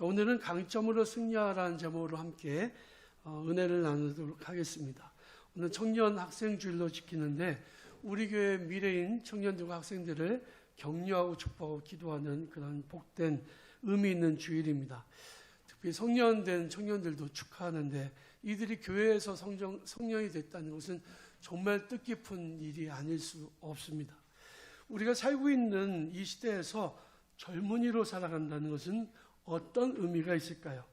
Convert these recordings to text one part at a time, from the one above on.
자, 오늘은 강점으로 승리하라는 제목으로 함께 은혜를 나누도록 하겠습니다. 오늘 청년 학생 주일로 지키는데 우리 교회 미래인 청년들과 학생들을 격려하고 축복하고 기도하는 그런 복된 의미 있는 주일입니다. 특히 성년된 청년들도 축하하는데 이들이 교회에서 성년이 됐다는 것은 정말 뜻깊은 일이 아닐 수 없습니다. 우리가 살고 있는 이 시대에서 젊은이로 살아간다는 것은 어떤 의미가 있을까요?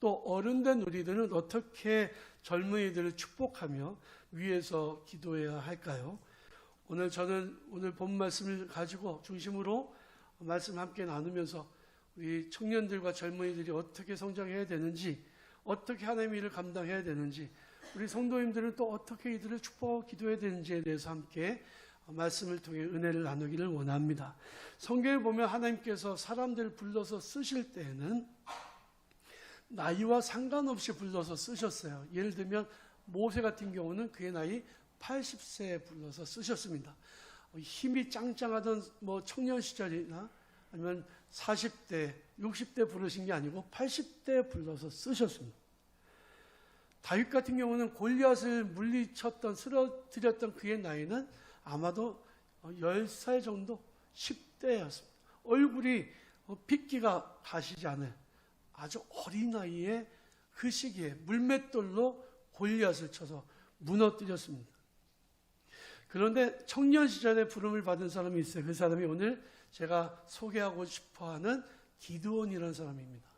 또 어른된 우리들은 어떻게 젊은이들을 축복하며 위해서 기도해야 할까요? 오늘 저는 오늘 본 말씀을 가지고 중심으로 말씀 함께 나누면서 우리 청년들과 젊은이들이 어떻게 성장해야 되는지, 어떻게 하나님의 일을 감당해야 되는지, 우리 성도님들은 또 어떻게 이들을 축복하고 기도해야 되는지에 대해서 함께 말씀을 통해 은혜를 나누기를 원합니다. 성경에 보면 하나님께서 사람들을 불러서 쓰실 때에는 나이와 상관없이 불러서 쓰셨어요. 예를 들면 모세 같은 경우는 그의 나이 80세에 불러서 쓰셨습니다. 힘이 짱짱하던 청년 시절이나 아니면 40대, 60대 부르신 게 아니고 80대에 불러서 쓰셨습니다. 다윗 같은 경우는 골리앗을 물리쳤던, 쓰러뜨렸던 그의 나이는 아마도 10살 정도, 10대였습니다. 얼굴이 핏기가 가시지 않을 아주 어린 나이에 그 시기에 물맷돌로 골리앗을 쳐서 무너뜨렸습니다. 그런데 청년 시절에 부름을 받은 사람이 있어요. 그 사람이 오늘 제가 소개하고 싶어하는 기드온이라는 사람입니다.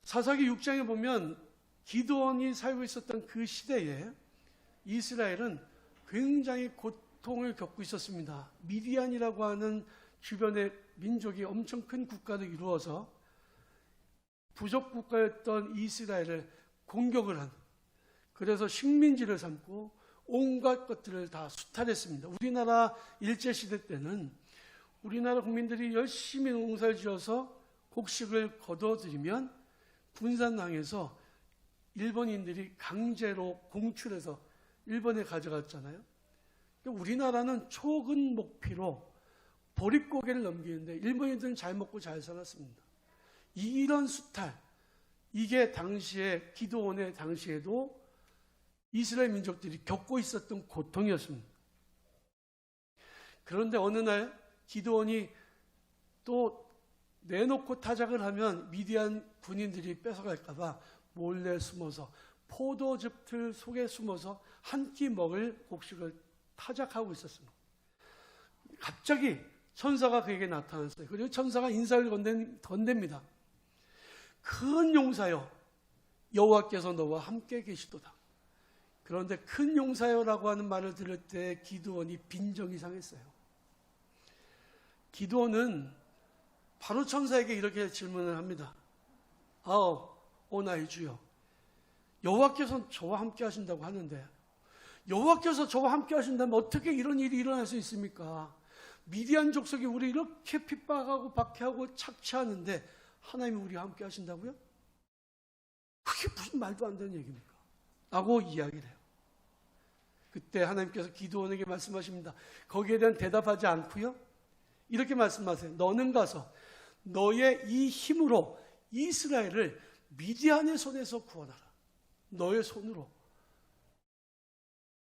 사사기 6장에 보면 기드온이 살고 있었던 그 시대에 이스라엘은 굉장히 고통을 겪고 있었습니다. 미디안이라고 하는 주변의 민족이 엄청 큰 국가를 이루어서 부족 국가였던 이스라엘을 공격을 한, 그래서 식민지를 삼고 온갖 것들을 다 수탈했습니다. 우리나라 일제시대 때는 우리나라 국민들이 열심히 농사를 지어서 곡식을 거둬들이면 분산당해서 일본인들이 강제로 공출해서 일본에 가져갔잖아요. 우리나라는 초근 목피로 보릿고개를 넘기는데 일본인들은 잘 먹고 잘 살았습니다. 이런 수탈, 이게 당시에 기드온의 당시에도 이스라엘 민족들이 겪고 있었던 고통이었습니다. 그런데 어느 날 기드온이 또 내놓고 타작을 하면 미디안 군인들이 뺏어갈까 봐 몰래 숨어서 포도즙 틀 속에 숨어서 한 끼 먹을 곡식을 타작하고 있었습니다. 갑자기 천사가 그에게 나타났어요. 그리고 천사가 인사를 건넵니다. 큰 용사여, 여호와께서 너와 함께 계시도다. 그런데 큰 용사여라고 하는 말을 들을 때 기드온이 빈정이 상했어요. 기드온은 바로 천사에게 이렇게 질문을 합니다. 오 나의 주여, 여호와께서 저와 함께 하신다고 하는데 여호와께서 저와 함께 하신다면 어떻게 이런 일이 일어날 수 있습니까? 미디안 족속이 우리 이렇게 핍박하고 박해하고 착취하는데 하나님이 우리와 함께 하신다고요? 그게 무슨 말도 안 되는 얘기입니까? 라고 이야기를 해요. 그때 하나님께서 기드온에게 말씀하십니다. 거기에 대한 대답하지 않고요, 이렇게 말씀하세요. 너는 가서 너의 이 힘으로 이스라엘을 미디안의 손에서 구원하라. 너의 손으로.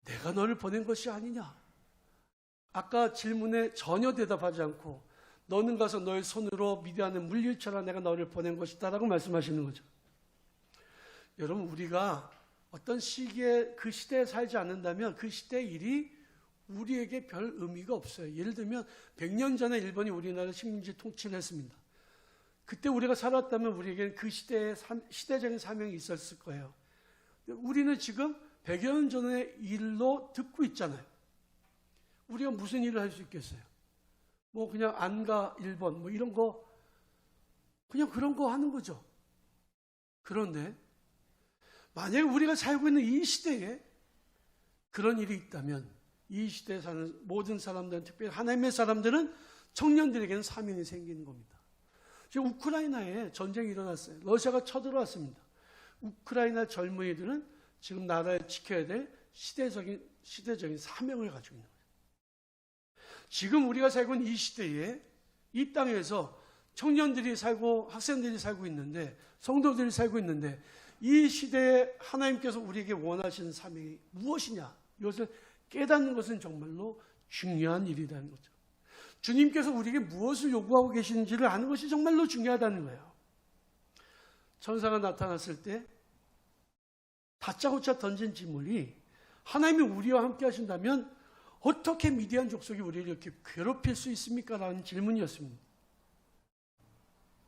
내가 너를 보낸 것이 아니냐. 아까 질문에 전혀 대답하지 않고 너는 가서 너의 손으로 미디안을 물리쳐라. 내가 너를 보낸 것이다 라고 말씀하시는 거죠. 여러분, 우리가 어떤 시기에 그 시대에 살지 않는다면 그 시대의 일이 우리에게 별 의미가 없어요. 예를 들면 100년 전에 일본이 우리나라 식민지 통치를 했습니다. 그때 우리가 살았다면 우리에게는 그 시대에 시대적인 사명이 있었을 거예요. 우리는 지금 100여 년 전의 일로 듣고 있잖아요. 우리가 무슨 일을 할 수 있겠어요? 그냥 안가 일본 이런 거, 그냥 그런 거 하는 거죠. 그런데 만약에 우리가 살고 있는 이 시대에 그런 일이 있다면 이 시대에 사는 모든 사람들은, 특별히 하나님의 사람들은 청년들에게는 사명이 생기는 겁니다. 지금 우크라이나에 전쟁이 일어났어요. 러시아가 쳐들어왔습니다. 우크라이나 젊은이들은 지금 나라를 지켜야 될 시대적인 사명을 가지고 있는 거예요. 지금 우리가 살고 있는 이 시대에 이 땅에서 청년들이 살고 학생들이 살고 있는데, 성도들이 살고 있는데, 이 시대에 하나님께서 우리에게 원하시는 사명이 무엇이냐, 이것을 깨닫는 것은 정말로 중요한 일이라는 거죠. 주님께서 우리에게 무엇을 요구하고 계시는지를 아는 것이 정말로 중요하다는 거예요. 천사가 나타났을 때 다짜고짜 던진 질문이, 하나님이 우리와 함께 하신다면 어떻게 미디안 족속이 우리를 이렇게 괴롭힐 수 있습니까? 라는 질문이었습니다.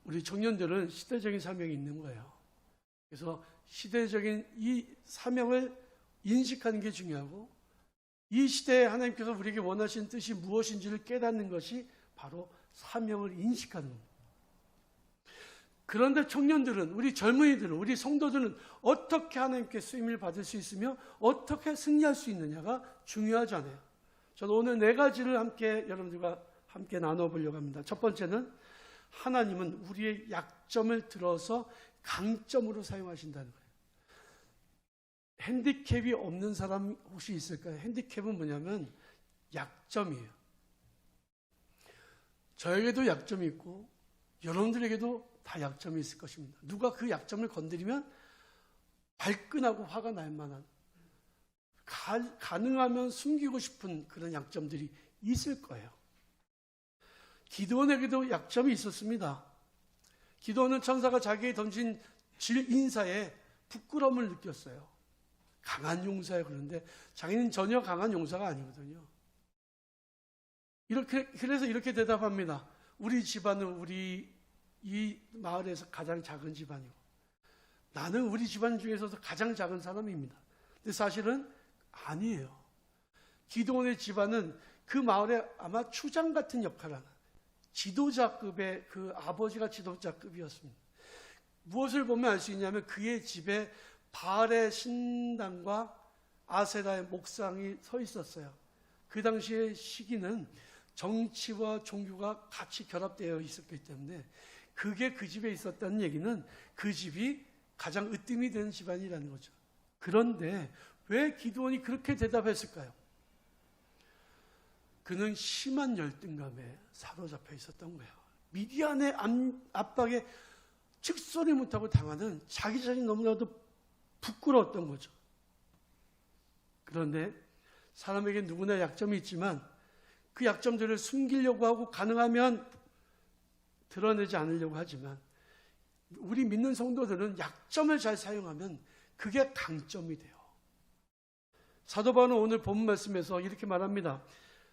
우리 청년들은 시대적인 사명이 있는 거예요. 그래서 시대적인 이 사명을 인식하는 게 중요하고, 이 시대에 하나님께서 우리에게 원하시는 뜻이 무엇인지를 깨닫는 것이 바로 사명을 인식하는 겁니다. 그런데 청년들은, 우리 젊은이들은, 우리 성도들은 어떻게 하나님께 쓰임을 받을 수 있으며 어떻게 승리할 수 있느냐가 중요하잖아요. 저는 오늘 4가지를 함께 여러분들과 함께 나눠보려고 합니다. 첫 번째는, 하나님은 우리의 약점을 들어서 강점으로 사용하신다는 거예요. 핸디캡이 없는 사람 혹시 있을까요? 핸디캡은 뭐냐면 약점이에요. 저에게도 약점이 있고 여러분들에게도 다 약점이 있을 것입니다. 누가 그 약점을 건드리면 발끈하고 화가 날 만한, 가능하면 숨기고 싶은 그런 약점들이 있을 거예요. 기드온에게도 약점이 있었습니다. 기드온은 천사가 자기에게 던진 인사에 부끄러움을 느꼈어요. 강한 용사예요. 그런데 자기는 전혀 강한 용사가 아니거든요. 그래서 이렇게 대답합니다. 우리 집안은 우리 이 마을에서 가장 작은 집안이고, 나는 우리 집안 중에서도 가장 작은 사람입니다. 근데 사실은 아니에요. 기드온의 집안은 그 마을에 아마 추장 같은 역할을 하는 지도자급의, 그 아버지가 지도자급이었습니다. 무엇을 보면 알 수 있냐면, 그의 집에 바알의 신당과 아세라의 목상이 서 있었어요. 그 당시의 시기는 정치와 종교가 같이 결합되어 있었기 때문에 그게 그 집에 있었다는 얘기는 그 집이 가장 으뜸이 되는 집안이라는 거죠. 그런데 왜 기드온이 그렇게 대답했을까요? 그는 심한 열등감에 사로잡혀 있었던 거예요. 미디안의 압박에 직소리 못하고 당하는 자기 자신이 너무나도 부끄러웠던 거죠. 그런데 사람에게 누구나 약점이 있지만 그 약점들을 숨기려고 하고 가능하면 드러내지 않으려고 하지만, 우리 믿는 성도들은 약점을 잘 사용하면 그게 강점이 돼요. 사도 바울은 오늘 본문 말씀에서 이렇게 말합니다.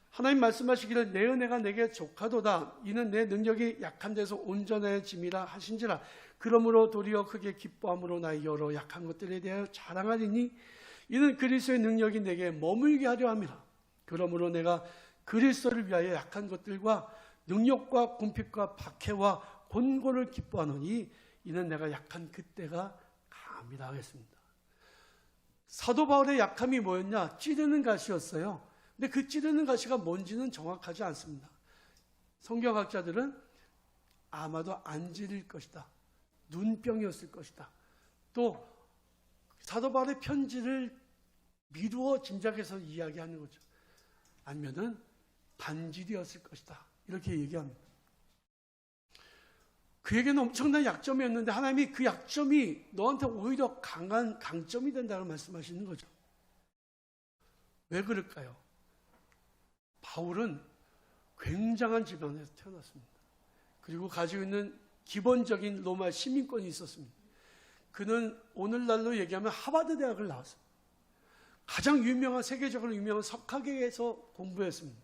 하나님 말씀하시기를 내 은혜가 내게 족하도다. 이는 내 능력이 약한 데서 온전해짐이라 하신지라. 그러므로 도리어 크게 기뻐함으로 나의 여러 약한 것들에 대하여 자랑하리니 이는 그리스도의 능력이 내게 머물게 하려 함이라. 그러므로 내가 그리스도를 위하여 약한 것들과 능력과 궁핍과 박해와 곤고를 기뻐하노니 이는 내가 약한 그때가 감이라 하겠습니다. 사도 바울의 약함이 뭐였냐? 찌르는 가시였어요. 근데 그 찌르는 가시가 뭔지는 정확하지 않습니다. 성경학자들은 아마도 안 찌를 것이다, 눈병이었을 것이다, 또 사도 바울의 편지를 미루어 짐작해서 이야기하는 거죠. 아니면은 반질이었을 것이다, 이렇게 얘기합니다. 그에게는 엄청난 약점이었는데 하나님이 그 약점이 너한테 오히려 강한 강점이 된다고 말씀하시는 거죠. 왜 그럴까요? 바울은 굉장한 집안에서 태어났습니다. 그리고 가지고 있는 기본적인 로마 시민권이 있었습니다. 그는 오늘날로 얘기하면 하버드 대학을 나왔어요. 가장 유명한, 세계적으로 유명한 석학에서 공부했습니다.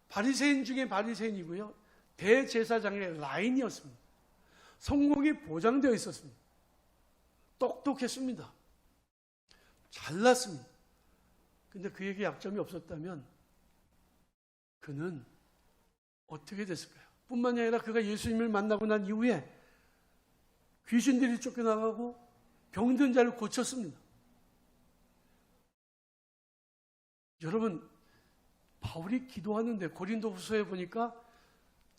바리새인 중에 바리새인이고요, 대제사장의 라인이었습니다. 성공이 보장되어 있었습니다. 똑똑했습니다. 잘났습니다. 근데 그에게 약점이 없었다면 그는 어떻게 됐을까요? 뿐만이 아니라 그가 예수님을 만나고 난 이후에 귀신들이 쫓겨나가고 병든 자를 고쳤습니다. 여러분, 바울이 기도하는데 고린도 후서에 보니까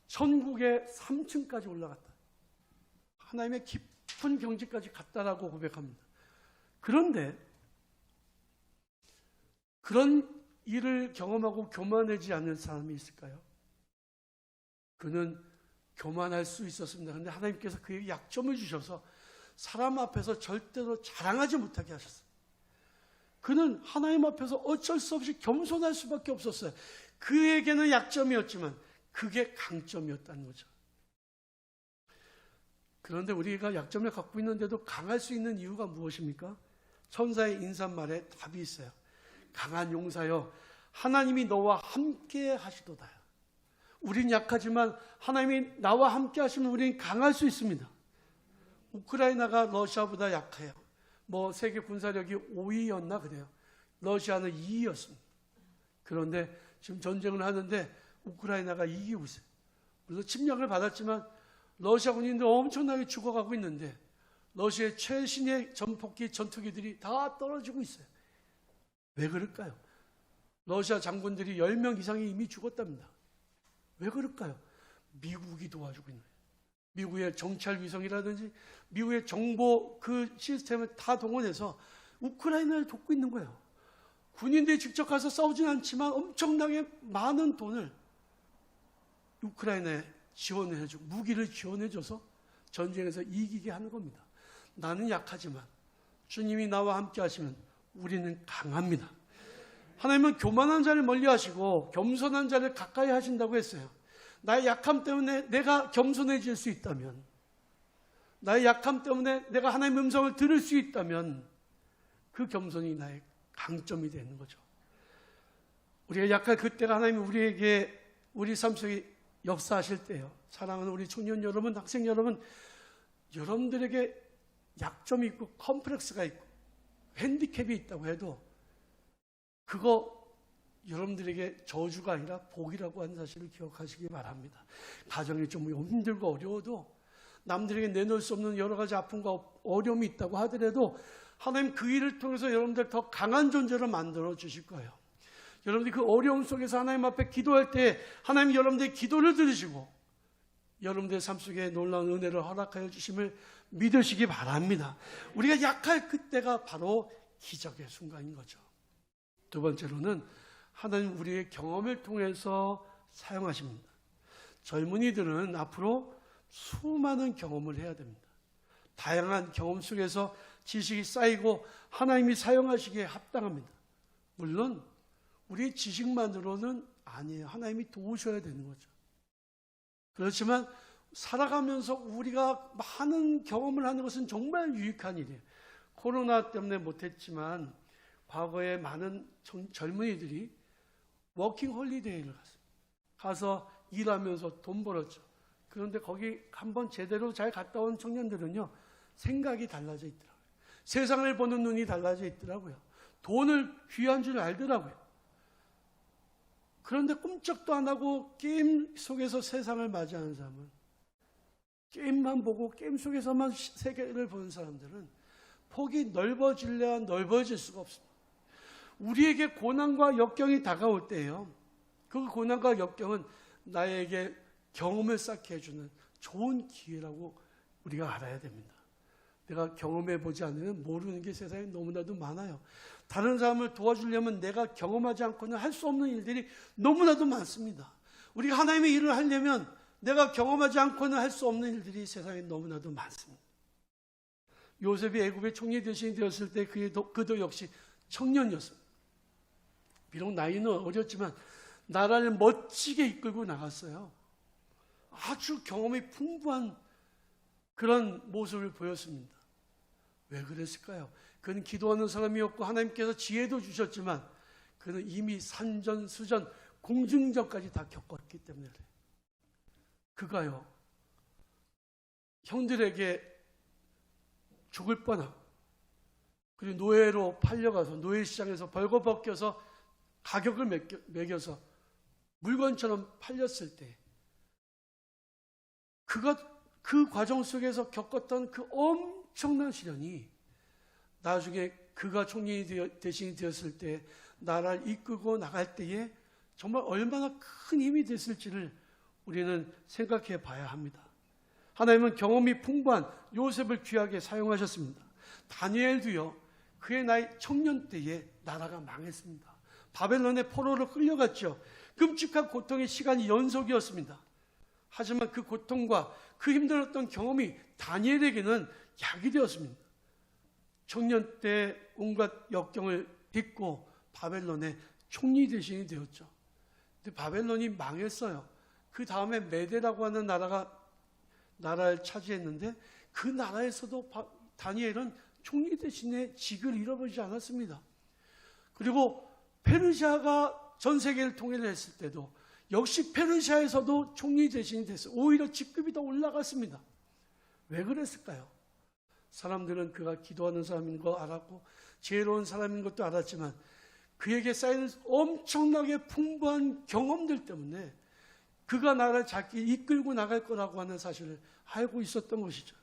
천국의 3층까지 올라갔다, 하나님의 깊은 경지까지 갔다라고 고백합니다. 그런데 그런 일을 경험하고 교만하지 않는 사람이 있을까요? 그는 교만할 수 있었습니다. 그런데 하나님께서 그에게 약점을 주셔서 사람 앞에서 절대로 자랑하지 못하게 하셨어요. 그는 하나님 앞에서 어쩔 수 없이 겸손할 수밖에 없었어요. 그에게는 약점이었지만 그게 강점이었다는 거죠. 그런데 우리가 약점을 갖고 있는데도 강할 수 있는 이유가 무엇입니까? 천사의 인사말에 답이 있어요. 강한 용사여, 하나님이 너와 함께 하시도다. 우린 약하지만 하나님이 나와 함께 하시면 우리는 강할 수 있습니다. 우크라이나가 러시아보다 약해요. 세계 군사력이 5위였나 그래요. 러시아는 2위였습니다. 그런데 지금 전쟁을 하는데 우크라이나가 이기고 있어요. 그래서 침략을 받았지만 러시아 군인들 엄청나게 죽어가고 있는데 러시아의 최신의 전폭기 전투기들이 다 떨어지고 있어요. 왜 그럴까요? 러시아 장군들이 10명 이상이 이미 죽었답니다. 왜 그럴까요? 미국이 도와주고 있는 거예요. 미국의 정찰 위성이라든지 미국의 정보 그 시스템을 다 동원해서 우크라이나를 돕고 있는 거예요. 군인들이 직접 가서 싸우진 않지만 엄청나게 많은 돈을 우크라이나에 지원을 해주고 무기를 지원해줘서 전쟁에서 이기게 하는 겁니다. 나는 약하지만 주님이 나와 함께 하시면 우리는 강합니다. 하나님은 교만한 자를 멀리 하시고 겸손한 자를 가까이 하신다고 했어요. 나의 약함 때문에 내가 겸손해질 수 있다면, 나의 약함 때문에 내가 하나님의 음성을 들을 수 있다면 그 겸손이 나의 강점이 되는 거죠. 우리가 약할 그때가 하나님이 우리에게 우리 삶 속에 역사하실 때요. 사랑하는 우리 청년 여러분, 학생 여러분, 여러분들에게 약점이 있고 컴플렉스가 있고 핸디캡이 있다고 해도 그거 여러분들에게 저주가 아니라 복이라고 하는 사실을 기억하시기 바랍니다. 가정이 좀 힘들고 어려워도 남들에게 내놓을 수 없는 여러 가지 아픔과 어려움이 있다고 하더라도 하나님 그 일을 통해서 여러분들 더 강한 존재로 만들어 주실 거예요. 여러분들이 그 어려움 속에서 하나님 앞에 기도할 때 하나님 여러분들의 기도를 들으시고 여러분들의 삶 속에 놀라운 은혜를 허락하여 주심을 믿으시기 바랍니다. 우리가 약할 그때가 바로 기적의 순간인 거죠. 두 번째로는 하나님 우리의 경험을 통해서 사용하십니다. 젊은이들은 앞으로 수많은 경험을 해야 됩니다. 다양한 경험 속에서 지식이 쌓이고 하나님이 사용하시기에 합당합니다. 물론 우리의 지식만으로는 아니에요. 하나님이 도우셔야 되는 거죠. 그렇지만 살아가면서 우리가 많은 경험을 하는 것은 정말 유익한 일이에요. 코로나 때문에 못했지만 과거에 많은 젊은이들이 워킹 홀리데이를 갔습니다. 가서 일하면서 돈 벌었죠. 그런데 거기 한번 제대로 잘 갔다 온 청년들은요, 생각이 달라져 있더라고요. 세상을 보는 눈이 달라져 있더라고요. 돈을 귀한 줄 알더라고요. 그런데 꿈쩍도 안 하고 게임 속에서 세상을 맞이하는 사람은, 게임만 보고 게임 속에서만 세계를 보는 사람들은 폭이 넓어질래야 넓어질 수가 없습니다. 우리에게 고난과 역경이 다가올 때예요. 그 고난과 역경은 나에게 경험을 쌓게 해주는 좋은 기회라고 우리가 알아야 됩니다. 내가 경험해 보지 않으면 모르는 게 세상에 너무나도 많아요. 다른 사람을 도와주려면 내가 경험하지 않고는 할 수 없는 일들이 너무나도 많습니다. 우리가 하나님의 일을 하려면 내가 경험하지 않고는 할 수 없는 일들이 세상에 너무나도 많습니다. 요셉이 애굽의 총리 대신이 되었을 때 그도 역시 청년이었습니다. 비록 나이는 어렸지만 나라를 멋지게 이끌고 나갔어요. 아주 경험이 풍부한 그런 모습을 보였습니다. 왜 그랬을까요? 그는 기도하는 사람이었고 하나님께서 지혜도 주셨지만 그는 이미 산전수전 공중전까지 다 겪었기 때문에 그래요. 그가요, 형들에게 죽을 뻔하고 그리고 노예로 팔려가서 노예시장에서 벌거벗겨서 가격을 매겨서 물건처럼 팔렸을 때 그가 그 과정 속에서 겪었던 그 엄청난 시련이 나중에 그가 총리 대신이 되었을 때 나라를 이끌고 나갈 때에 정말 얼마나 큰 힘이 됐을지를 우리는 생각해 봐야 합니다. 하나님은 경험이 풍부한 요셉을 귀하게 사용하셨습니다. 다니엘도요, 그의 나이 청년 때에 나라가 망했습니다. 바벨론의 포로로 끌려갔죠. 끔찍한 고통의 시간이 연속이었습니다. 하지만 그 고통과 그 힘들었던 경험이 다니엘에게는 약이 되었습니다. 청년 때 온갖 역경을 딛고 바벨론의 총리 대신이 되었죠. 근데 바벨론이 망했어요. 그 다음에 메대라고 하는 나라를 차지했는데 그 나라에서도 다니엘은 총리 대신에 직을 잃어버리지 않았습니다. 그리고 페르시아가 전 세계를 통일했을 때도 역시 페르시아에서도 총리 대신이 됐어요. 오히려 직급이 더 올라갔습니다. 왜 그랬을까요? 사람들은 그가 기도하는 사람인 거 알았고 지혜로운 사람인 것도 알았지만 그에게 쌓이는 엄청나게 풍부한 경험들 때문에 그가 나라를 잘 이끌고 나갈 거라고 하는 사실을 알고 있었던 것이죠.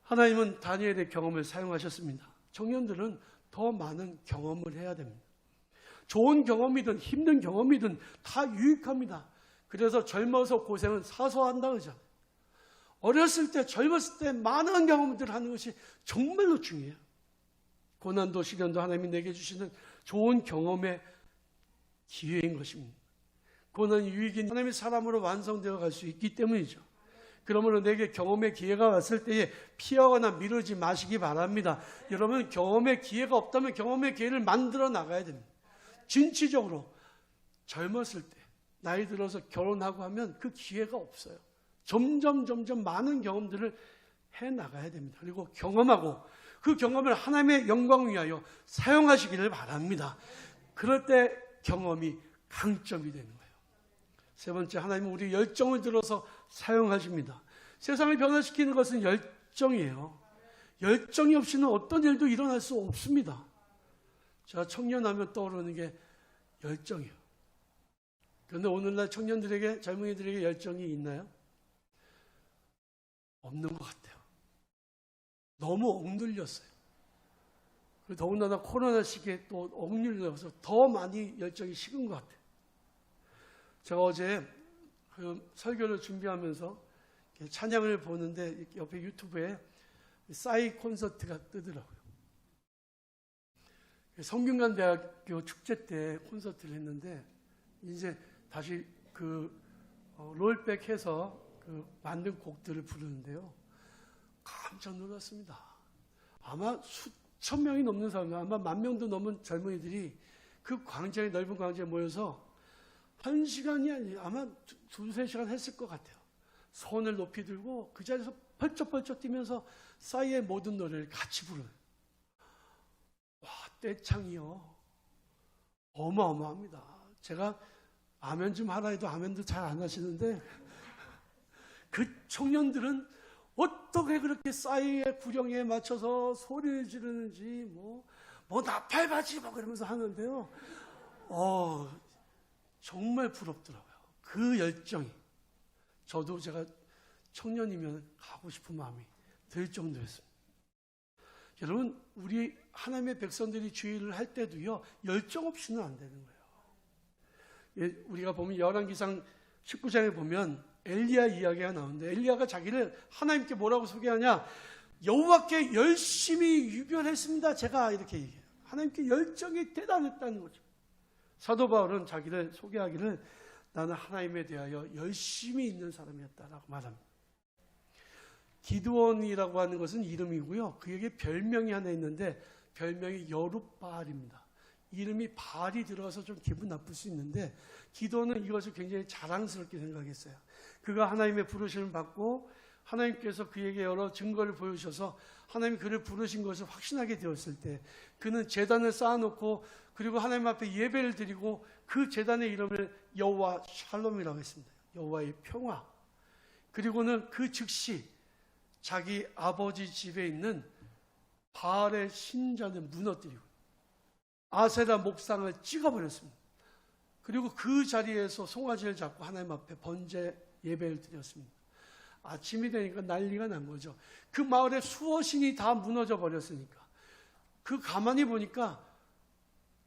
하나님은 다니엘의 경험을 사용하셨습니다. 청년들은 더 많은 경험을 해야 됩니다. 좋은 경험이든 힘든 경험이든 다 유익합니다. 그래서 젊어서 고생은 사소한다 그러잖아요. 어렸을 때 젊었을 때 많은 경험들을 하는 것이 정말로 중요해요. 고난도 시련도 하나님이 내게 주시는 좋은 경험의 기회인 것입니다. 고난이 유익인 하나님의 사람으로 완성되어 갈 수 있기 때문이죠. 그러므로 내게 경험의 기회가 왔을 때에 피하거나 미루지 마시기 바랍니다. 여러분 경험의 기회가 없다면 경험의 기회를 만들어 나가야 됩니다. 진취적으로 젊었을 때 나이 들어서 결혼하고 하면 그 기회가 없어요. 점점 많은 경험들을 해나가야 됩니다. 그리고 경험하고 그 경험을 하나님의 영광 위하여 사용하시기를 바랍니다. 그럴 때 경험이 강점이 되는 거예요. 세 번째, 하나님은 우리 열정을 들어서 사용하십니다. 세상을 변화시키는 것은 열정이에요. 열정이 없이는 어떤 일도 일어날 수 없습니다. 제가 청년하면 떠오르는 게 열정이에요. 그런데 오늘날 청년들에게, 젊은이들에게 열정이 있나요? 없는 것 같아요. 너무 억눌렸어요. 더군다나 코로나 시기에 또 억눌려서 더 많이 열정이 식은 것 같아요. 제가 어제 그 설교를 준비하면서 찬양을 보는데 옆에 유튜브에 싸이 콘서트가 뜨더라고요. 성균관대학교 축제 때 콘서트를 했는데 이제 다시 그 롤백해서 그 만든 곡들을 부르는데요. 깜짝 놀랐습니다. 아마 수천 명이 넘는 사람들, 아마 10,000명도 넘은 젊은이들이 그 광장에, 넓은 광장에 모여서 1시간이 아니에요. 아마 2-3시간 했을 것 같아요. 손을 높이 들고 그 자리에서 펄쩍펄쩍 뛰면서 싸이의 모든 노래를 같이 부르는. 와, 떼창이요. 어마어마합니다. 제가 아멘 좀 하라 해도 아멘도 잘 안 하시는데 그 청년들은 어떻게 그렇게 싸이의 구령에 맞춰서 소리를 지르는지 뭐 나팔바지 막 그러면서 하는데요. 정말 부럽더라고요. 그 열정이. 저도 제가 청년이면 가고 싶은 마음이 들 정도였습니다. 여러분, 우리 하나님의 백성들이 주의를 할 때도요, 열정 없이는 안 되는 거예요. 우리가 보면 열왕기상 19장에 보면 엘리야 이야기가 나오는데 엘리야가 자기를 하나님께 뭐라고 소개하냐? 여호와께 열심히 유별했습니다. 제가 이렇게 얘기해요. 하나님께 열정이 대단했다는 거죠. 사도 바울은 자기를 소개하기를 나는 하나님에 대하여 열심히 있는 사람이었다라고 말합니다. 기드온이라고 하는 것은 이름이고요. 그에게 별명이 하나 있는데 별명이 여룻바알입니다. 이름이 바알이 들어가서 좀 기분 나쁠 수 있는데 기드온은 이것을 굉장히 자랑스럽게 생각했어요. 그가 하나님의 부르심을 받고 하나님께서 그에게 여러 증거를 보여주셔서 하나님이 그를 부르신 것을 확신하게 되었을 때 그는 제단을 쌓아놓고 그리고 하나님 앞에 예배를 드리고 그 제단의 이름을 여호와 샬롬이라고 했습니다. 여호와의 평화. 그리고는 그 즉시 자기 아버지 집에 있는 바알의 신전을 무너뜨리고 아세라 목상을 찍어버렸습니다. 그리고 그 자리에서 송아지를 잡고 하나님 앞에 번제 예배를 드렸습니다. 아침이 되니까 난리가 난 거죠. 그 마을의 수호신이 다 무너져 버렸으니까. 그 가만히 보니까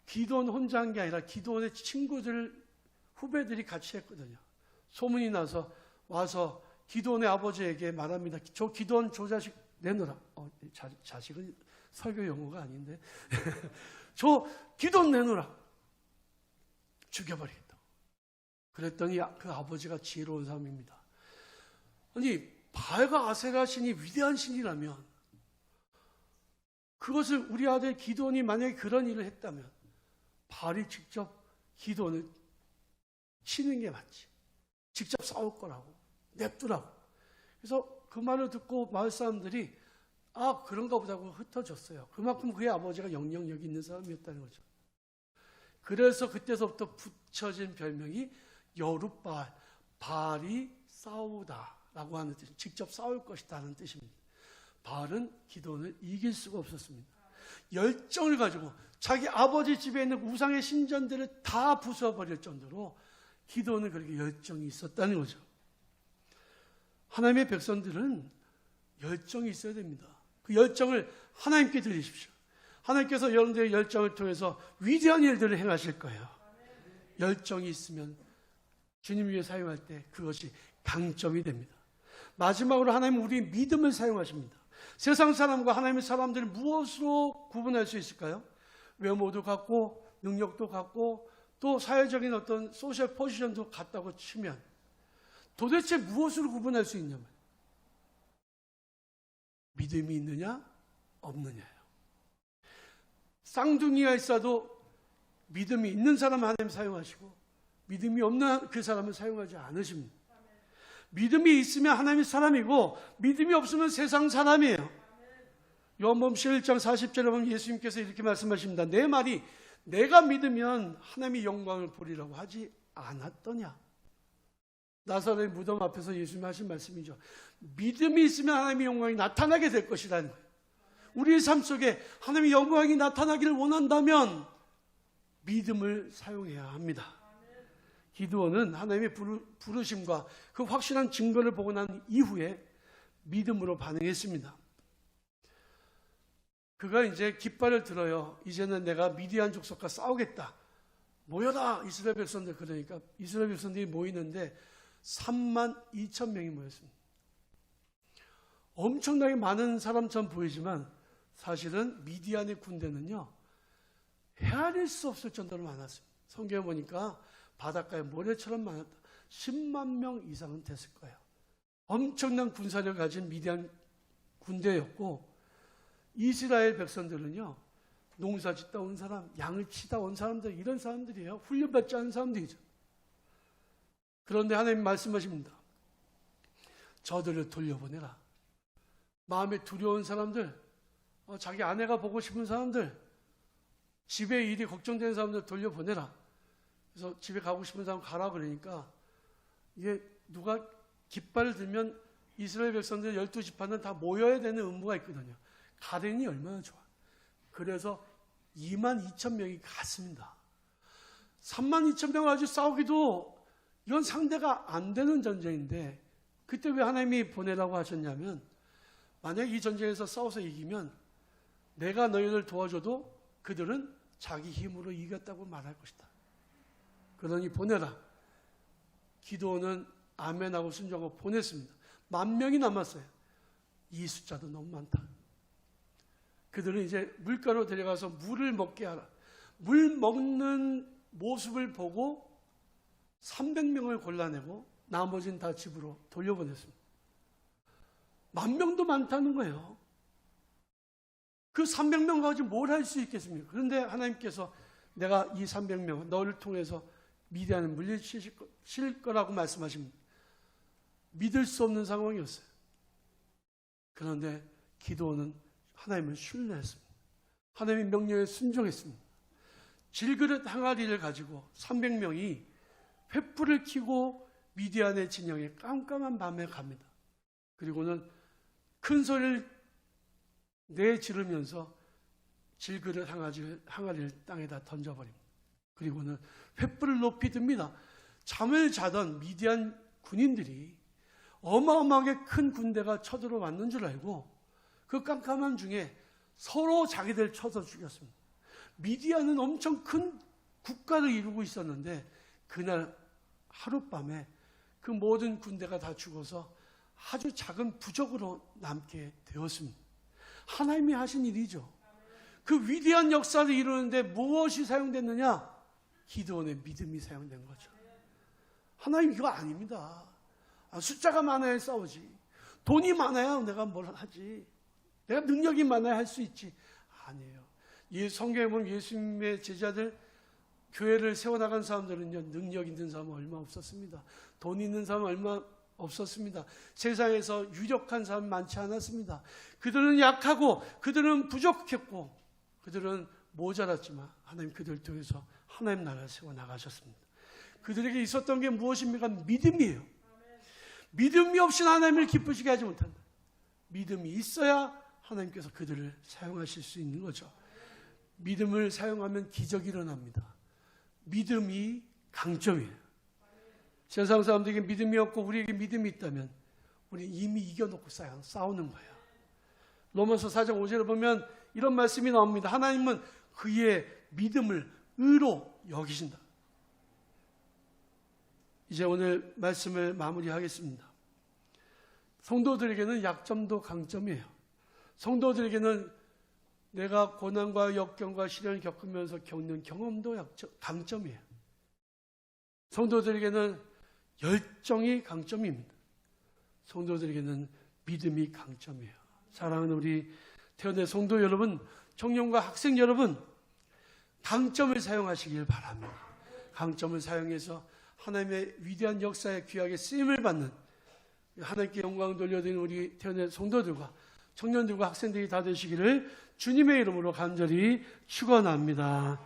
기드온 혼자 한 게 아니라 기드온의 친구들, 후배들이 같이 했거든요. 소문이 나서 와서 기드온의 아버지에게 말합니다. 저 기드온 저 자식 내놓으라. 자식은 설교 용어가 아닌데. 저 기드온 내놓으라. 죽여버리겠다. 그랬더니 그 아버지가 지혜로운 사람입니다. 아니, 바알과 아세라 신이 위대한 신이라면 그것을 우리 아들 기드온이 만약에 그런 일을 했다면 바알이 직접 기드온을 치는 게 맞지. 직접 싸울 거라고. 냅두라고. 그래서 그 말을 듣고 마을 사람들이 그런가 보다고 흩어졌어요. 그만큼 그의 아버지가 영향력이 있는 사람이었다는 거죠. 그래서 그때서부터 붙여진 별명이 여룻바알, 바알이 싸우다라고 하는 뜻, 직접 싸울 것이다 하는 뜻입니다. 바알은 기드온을 이길 수가 없었습니다. 열정을 가지고 자기 아버지 집에 있는 우상의 신전들을 다 부숴버릴 정도로 기드온은 그렇게 열정이 있었다는 거죠. 하나님의 백성들은 열정이 있어야 됩니다. 그 열정을 하나님께 드리십시오. 하나님께서 여러분들의 열정을 통해서 위대한 일들을 행하실 거예요. 열정이 있으면 주님 위해 사용할 때 그것이 강점이 됩니다. 마지막으로 하나님은 우리 믿음을 사용하십니다. 세상 사람과 하나님의 사람들을 무엇으로 구분할 수 있을까요? 외모도 같고 능력도 같고 또 사회적인 어떤 소셜 포지션도 같다고 치면 도대체 무엇으로 구분할 수 있냐면 믿음이 있느냐 없느냐예요. 쌍둥이가 있어도 믿음이 있는 사람은 하나님 사용하시고 믿음이 없는 그 사람은 사용하지 않으십니다. 믿음이 있으면 하나님의 사람이고 믿음이 없으면 세상 사람이에요. 요한복음 11장 40절에 보면 예수님께서 이렇게 말씀하십니다. 내 말이 내가 믿으면 하나님의 영광을 보리라고 하지 않았더냐. 나사렛 무덤 앞에서 예수님이 하신 말씀이죠. 믿음이 있으면 하나님의 영광이 나타나게 될 것이라는 거예요. 우리의 삶 속에 하나님의 영광이 나타나기를 원한다면 믿음을 사용해야 합니다. 기드온은 하나님의 부르심과 그 확실한 증거를 보고 난 이후에 믿음으로 반응했습니다. 그가 이제 깃발을 들어요. 이제는 내가 미디안 족속과 싸우겠다. 모여라 이스라엘 백성들. 그러니까 이스라엘 백성들이 모이는데 32,000명이 모였습니다. 엄청나게 많은 사람처럼 보이지만 사실은 미디안의 군대는요 헤아릴 수 없을 정도로 많았습니다. 성경에 보니까 바닷가에 모래처럼 많았다. 10만 명 이상은 됐을 거예요. 엄청난 군사력을 가진 미디안 군대였고 이스라엘 백성들은요 농사 짓다 온 사람, 양을 치다 온 사람들, 이런 사람들이에요. 훈련받지 않은 사람들이죠. 그런데 하나님 말씀하십니다. 저들을 돌려보내라. 마음에 두려운 사람들, 자기 아내가 보고 싶은 사람들, 집에 일이 걱정되는 사람들 돌려보내라. 그래서 집에 가고 싶은 사람 가라 그러니까 이게 누가 깃발을 들면 이스라엘 백성들 12지파는 다 모여야 되는 의무가 있거든요. 가랭이 얼마나 좋아. 그래서 22,000명이 갔습니다. 32,000명 가지고 싸우기도 이건 상대가 안 되는 전쟁인데 그때 왜 하나님이 보내라고 하셨냐면 만약 이 전쟁에서 싸워서 이기면 내가 너희를 도와줘도 그들은 자기 힘으로 이겼다고 말할 것이다. 그러니 보내라. 기드온은 아멘하고 순종하고 보냈습니다. 10,000명이 남았어요. 이 숫자도 너무 많다. 그들은 이제 물가로 데려가서 물을 먹게 하라. 물 먹는 모습을 보고 300명을 골라내고 나머지는 다 집으로 돌려보냈습니다. 10,000명도 많다는 거예요. 그 300명 가지고 뭘 할 수 있겠습니까? 그런데 하나님께서 내가 이 300명 너를 통해서 미디안을 물리칠 거라고 말씀하십니다. 믿을 수 없는 상황이었어요. 그런데 기드온은 하나님을 신뢰했습니다. 하나님의 명령에 순종했습니다. 질그릇 항아리를 가지고 300명이 횃불을 켜고 미디안의 진영에 깜깜한 밤에 갑니다. 그리고는 큰 소리를 내지르면서 질그릇 항아리를 땅에다 던져버립니다. 그리고는 횃불을 높이 듭니다. 잠을 자던 미디안 군인들이 어마어마하게 큰 군대가 쳐들어왔는 줄 알고 그 깜깜한 중에 서로 자기들 쳐서 죽였습니다. 미디안은 엄청 큰 국가를 이루고 있었는데 그날 하룻밤에 그 모든 군대가 다 죽어서 아주 작은 부족으로 남게 되었습니다. 하나님이 하신 일이죠. 그 위대한 역사를 이루는데 무엇이 사용됐느냐? 기드온의 믿음이 사용된 거죠. 하나님 이거 아닙니다. 숫자가 많아야 싸우지. 돈이 많아야 내가 뭘 하지. 내가 능력이 많아야 할 수 있지. 아니에요. 이 성경에 보면 예수님의 제자들, 교회를 세워나간 사람들은요, 능력 있는 사람은 얼마 없었습니다. 돈 있는 사람은 얼마 없었습니다. 세상에서 유력한 사람이 많지 않았습니다. 그들은 약하고 그들은 부족했고 그들은 모자랐지만 하나님 그들을 통해서 하나님 나라를 세워나가셨습니다. 그들에게 있었던 게 무엇입니까? 믿음이에요. 믿음이 없이는 하나님을 기쁘시게 하지 못한다. 믿음이 있어야 하나님께서 그들을 사용하실 수 있는 거죠. 믿음을 사용하면 기적이 일어납니다. 믿음이 강점이에요. 세상 사람들에게 믿음이 없고 우리에게 믿음이 있다면 우리 이미 이겨놓고 싸우는 거예요. 로마서 4장 5절을 보면 이런 말씀이 나옵니다. 하나님은 그의 믿음을 의로 여기신다. 이제 오늘 말씀을 마무리하겠습니다. 성도들에게는 약점도 강점이에요. 성도들에게는 내가 고난과 역경과 시련을 겪으면서 겪는 경험도 강점이에요. 성도들에게는 열정이 강점입니다. 성도들에게는 믿음이 강점이에요. 사랑하는 우리 태어난 성도 여러분, 청년과 학생 여러분, 강점을 사용하시길 바랍니다. 강점을 사용해서 하나님의 위대한 역사에 귀하게 쓰임을 받는 하나님께 영광을 돌려드리는 우리 태어난 성도들과 청년들과 학생들이 다 되시기를 주님의 이름으로 간절히 축원합니다.